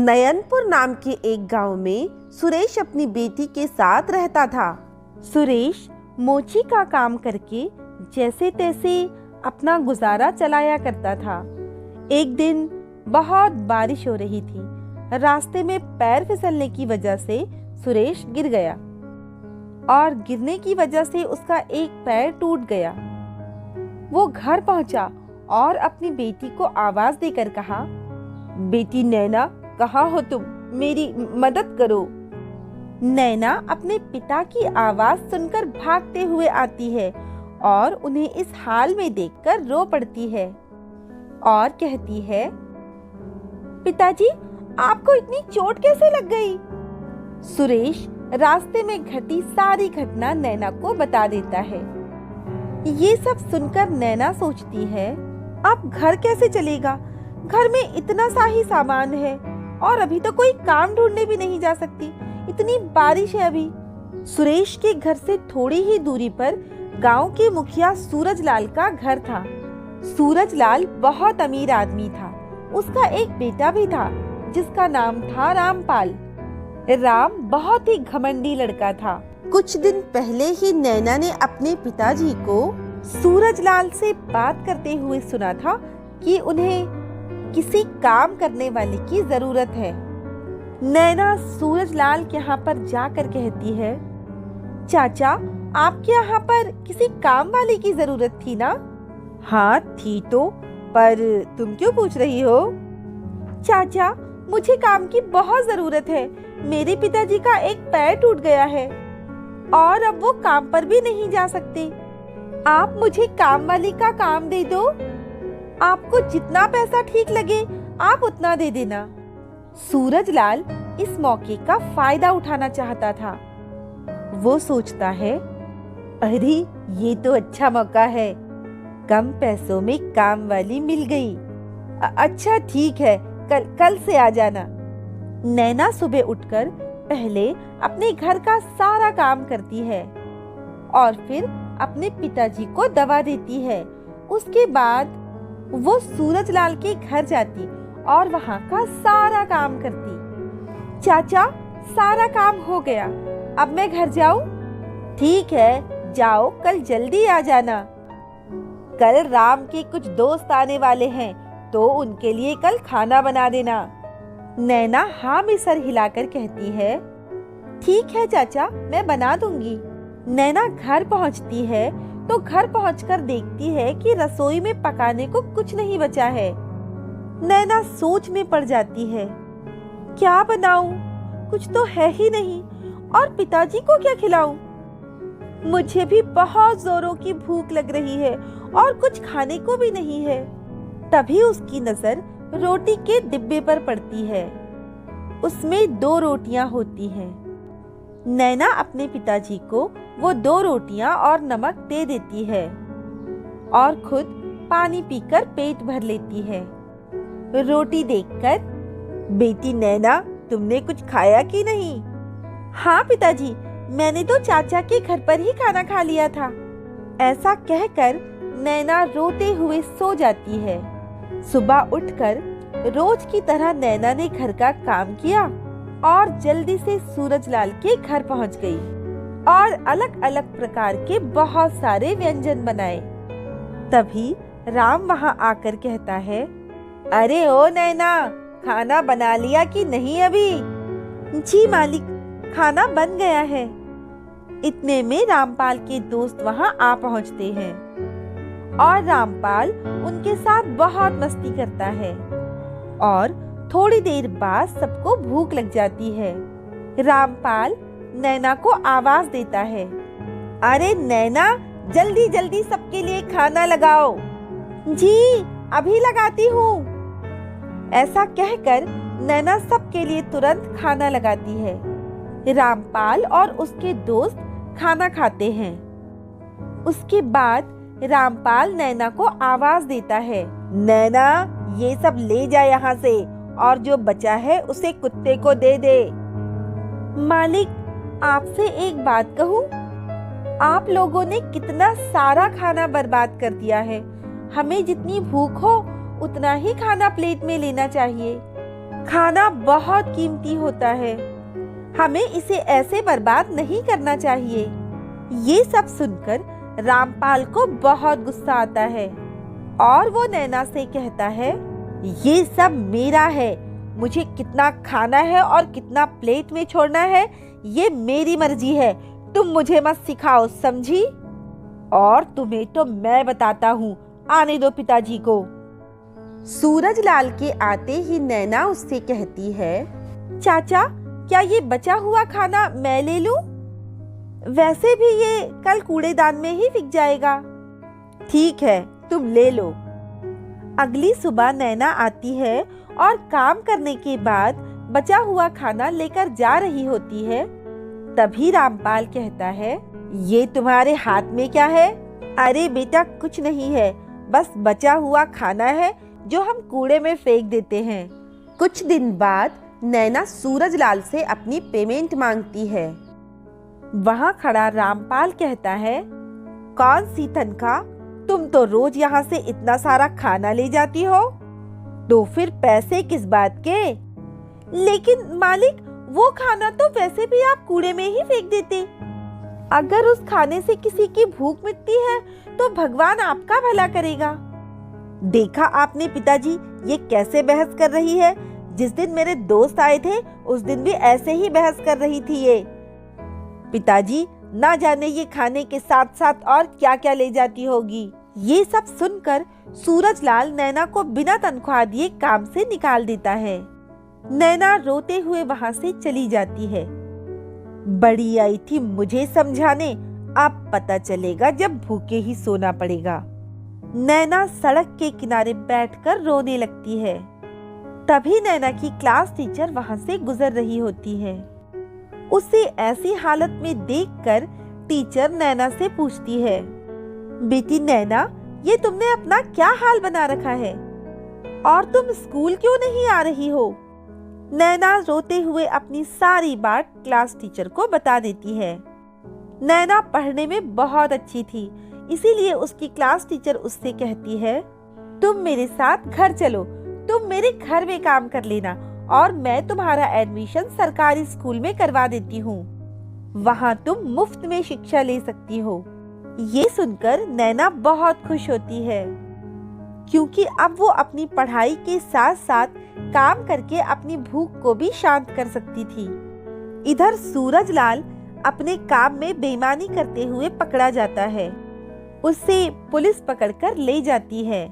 नयनपुर नाम के एक गांव में सुरेश अपनी बेटी के साथ रहता था। सुरेश मोची का काम करके जैसे तैसे अपना गुजारा चलाया करता था। एक दिन बहुत बारिश हो रही थी। रास्ते में पैर फिसलने की वजह से सुरेश गिर गया और गिरने की वजह से उसका एक पैर टूट गया। वो घर पहुंचा और अपनी बेटी को आवाज देकर कहा, बेटी नैना, कहाँ हो तुम? मेरी मदद करो। नैना अपने पिता की आवाज सुनकर भागते हुए आती है और उन्हें इस हाल में देखकर रो पड़ती है और कहती है, पिताजी, आपको इतनी चोट कैसे लग गई? सुरेश रास्ते में घटी सारी घटना नैना को बता देता है। ये सब सुनकर नैना सोचती है, अब घर कैसे चलेगा? घर में इतना सा ही सामान है और अभी तो कोई काम ढूंढने भी नहीं जा सकती, इतनी बारिश है अभी। सुरेश के घर से थोड़ी ही दूरी पर गांव के मुखिया सूरजलाल का घर था। सूरजलाल बहुत अमीर आदमी था। उसका एक बेटा भी था जिसका नाम था रामपाल। राम बहुत ही घमंडी लड़का था। कुछ दिन पहले ही नैना ने अपने पिताजी को सूरजलाल से बात करते हुए सुना था कि उन्हें किसी काम करने वाले की जरूरत है। नैना सूरजलाल के यहाँ पर जाकर कहती है, चाचा, आपके यहाँ पर किसी काम वाले की जरूरत थी ना? हाँ थी तो, पर तुम क्यों पूछ रही हो? चाचा, मुझे काम की बहुत जरूरत है। मेरे पिताजी का एक पैर टूट गया है और अब वो काम पर भी नहीं जा सकते। आप मुझे काम वाली का काम दे दो। आपको जितना पैसा ठीक लगे आप उतना दे देना। सूरजलाल इस मौके का फायदा उठाना चाहता था। वो सोचता है, अरे ये तो अच्छा मौका है, कम पैसों में काम वाली मिल गई। अच्छा ठीक है, कल से आ जाना। नैना सुबह उठकर पहले अपने घर का सारा काम करती है और फिर अपने पिताजी को दवा देती है। उसके बाद वो सूरजलाल के घर जाती और वहाँ का सारा काम करती। चाचा, सारा काम हो गया, अब मैं घर जाऊं? ठीक है, जाओ, कल जल्दी आ जाना। कल राम के कुछ दोस्त आने वाले हैं तो उनके लिए कल खाना बना देना। नैना हाँ में सर हिलाकर कहती है, ठीक है चाचा, मैं बना दूंगी। नैना घर पहुंचती है तो घर पहुंचकर देखती है कि रसोई में पकाने को कुछ नहीं बचा है। नैना सोच में पड़ जाती है, क्या बनाऊं? कुछ तो है ही नहीं और पिताजी को क्या खिलाऊं? मुझे भी बहुत जोरों की भूख लग रही है और कुछ खाने को भी नहीं है। तभी उसकी नजर रोटी के डिब्बे पर पड़ती है। उसमें 2 रोटियां होती हैं। नैना अपने पिताजी को वो 2 रोटियां और नमक दे देती है और खुद पानी पीकर पेट भर लेती है। रोटी देखकर, बेटी नैना, तुमने कुछ खाया कि नहीं? हाँ पिताजी, मैंने तो चाचा के घर पर ही खाना खा लिया था। ऐसा कहकर नैना रोते हुए सो जाती है। सुबह उठकर रोज की तरह नैना ने घर का काम किया और जल्दी से सूरजलाल के घर पहुंच गई और अलग अलग प्रकार के बहुत सारे व्यंजन बनाए। तभी राम वहां आकर कहता है, अरे ओ नैना, खाना बना लिया कि नहीं अभी? जी मालिक, खाना बन गया है। इतने में रामपाल के दोस्त वहां आ पहुंचते हैं और रामपाल उनके साथ बहुत मस्ती करता है और थोड़ी देर बाद सबको भूख लग जाती है। रामपाल नैना को आवाज देता है, अरे नैना, जल्दी जल्दी सबके लिए खाना लगाओ। जी, अभी लगाती हूँ। ऐसा कहकर नैना सबके लिए तुरंत खाना लगाती है। रामपाल और उसके दोस्त खाना खाते हैं। उसके बाद रामपाल नैना को आवाज देता है, नैना, ये सब ले जा यहाँ से और जो बचा है उसे कुत्ते को दे दे। मालिक, आपसे एक बात कहूँ? आप लोगों ने कितना सारा खाना बर्बाद कर दिया है। हमें जितनी भूख हो उतना ही खाना प्लेट में लेना चाहिए। खाना बहुत कीमती होता है, हमें इसे ऐसे बर्बाद नहीं करना चाहिए। ये सब सुनकर रामपाल को बहुत गुस्सा आता है और वो नैना से कहता है, ये सब मेरा है, मुझे कितना खाना है और कितना प्लेट में छोड़ना है ये मेरी मर्जी है, तुम मुझे मत सिखाओ, समझी? और तुम्हें तो मैं बताता हूँ, आने दो पिताजी को। सूरजलाल के आते ही नैना उससे कहती है, चाचा क्या ये बचा हुआ खाना मैं ले लूं? वैसे भी ये कल कूड़ेदान में ही फेंक जाएगा। ठीक है, तुम ले लो। अगली सुबह नैना आती है और काम करने के बाद बचा हुआ खाना लेकर जा रही होती है। तभी रामपाल कहता है, ये तुम्हारे हाथ में क्या है? अरे बेटा कुछ नहीं है, बस बचा हुआ खाना है जो हम कूड़े में फेंक देते हैं। कुछ दिन बाद नैना सूरजलाल से अपनी पेमेंट मांगती है। वहां खड़ा रामपाल कहता है, कौन सी तनख्वाह? तुम तो रोज यहाँ से इतना सारा खाना ले जाती हो, तो फिर पैसे किस बात के? लेकिन मालिक, वो खाना तो वैसे भी आप कूड़े में ही फेंक देते। अगर उस खाने से किसी की भूख मिटती है तो भगवान आपका भला करेगा। देखा आपने पिताजी, ये कैसे बहस कर रही है? जिस दिन मेरे दोस्त आए थे उस दिन भी ऐसे ही बहस कर रही थी ये। पिताजी, ना जाने ये खाने के साथ साथ और क्या क्या ले जाती होगी। ये सब सुनकर सूरजलाल नैना को बिना तनख्वाह दिए काम से निकाल देता है। नैना रोते हुए वहां से चली जाती है। बड़ी आई थी मुझे समझाने, अब पता चलेगा जब भूखे ही सोना पड़ेगा। नैना सड़क के किनारे बैठकर रोने लगती है। तभी नैना की क्लास टीचर वहां से गुजर रही होती है। उसे ऐसी हालत में देखकर टीचर नैना से पूछती है, बेटी नैना, ये तुमने अपना क्या हाल बना रखा है और तुम स्कूल क्यों नहीं आ रही हो? नैना रोते हुए अपनी सारी बात क्लास टीचर को बता देती है। नैना पढ़ने में बहुत अच्छी थी, इसीलिए उसकी क्लास टीचर उससे कहती है, तुम मेरे साथ घर चलो, तुम मेरे घर में काम कर लेना और मैं तुम्हारा एडमिशन सरकारी स्कूल में करवा देती हूँ। वहाँ तुम मुफ्त में शिक्षा ले सकती हो। ये सुनकर नैना बहुत खुश होती है, क्योंकि अब वो अपनी पढ़ाई के साथ साथ काम करके अपनी भूख को भी शांत कर सकती थी। इधर सूरजलाल अपने काम में बेईमानी करते हुए पकड़ा जाता है। उसे पुलिस पकड़कर ले जाती है।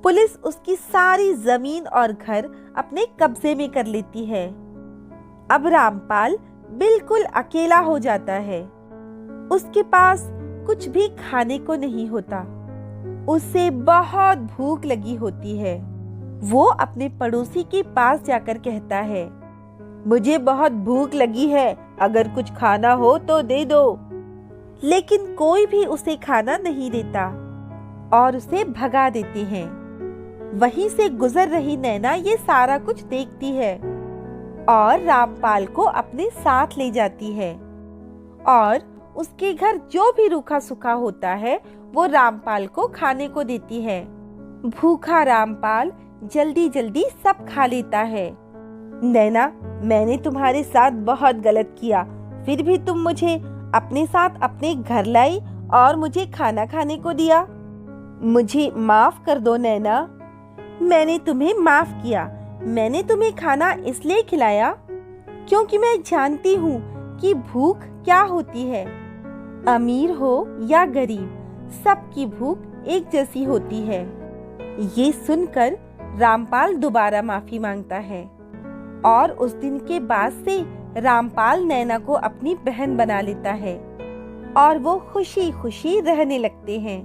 पुलिस उसकी सारी जमीन और घर अपने कब्जे में कर लेती है। अब रामपाल बिल्कुल अकेला हो जाता है। उसके पास कुछ भी खाने को नहीं होता। उसे बहुत भूख लगी होती है। वो अपने पड़ोसी के पास जाकर कहता है, मुझे बहुत भूख लगी है, अगर कुछ खाना हो तो दे दो। लेकिन कोई भी उसे खाना नहीं देता और उसे भगा देते हैं। वहीं से गुजर रही नैना ये सारा कुछ देखती है और रामपाल को अपने साथ ले जाती है और उसके घर जो भी रूखा सूखा होता है वो रामपाल को खाने को देती है। भूखा रामपाल जल्दी जल्दी सब खा लेता है। नैना, मैंने तुम्हारे साथ बहुत गलत किया, फिर भी तुम मुझे अपने साथ अपने घर लाई और मुझे खाना खाने को दिया। मुझे माफ कर दो नैना। मैंने तुम्हें माफ किया। मैंने तुम्हें खाना इसलिए खिलाया क्योंकि मैं जानती हूँ कि भूख क्या होती है। अमीर हो या गरीब, सबकी भूख एक जैसी होती है। ये सुनकर रामपाल दोबारा माफी मांगता है और उस दिन के बाद से रामपाल नैना को अपनी बहन बना लेता है और वो खुशी खुशी रहने लगते हैं।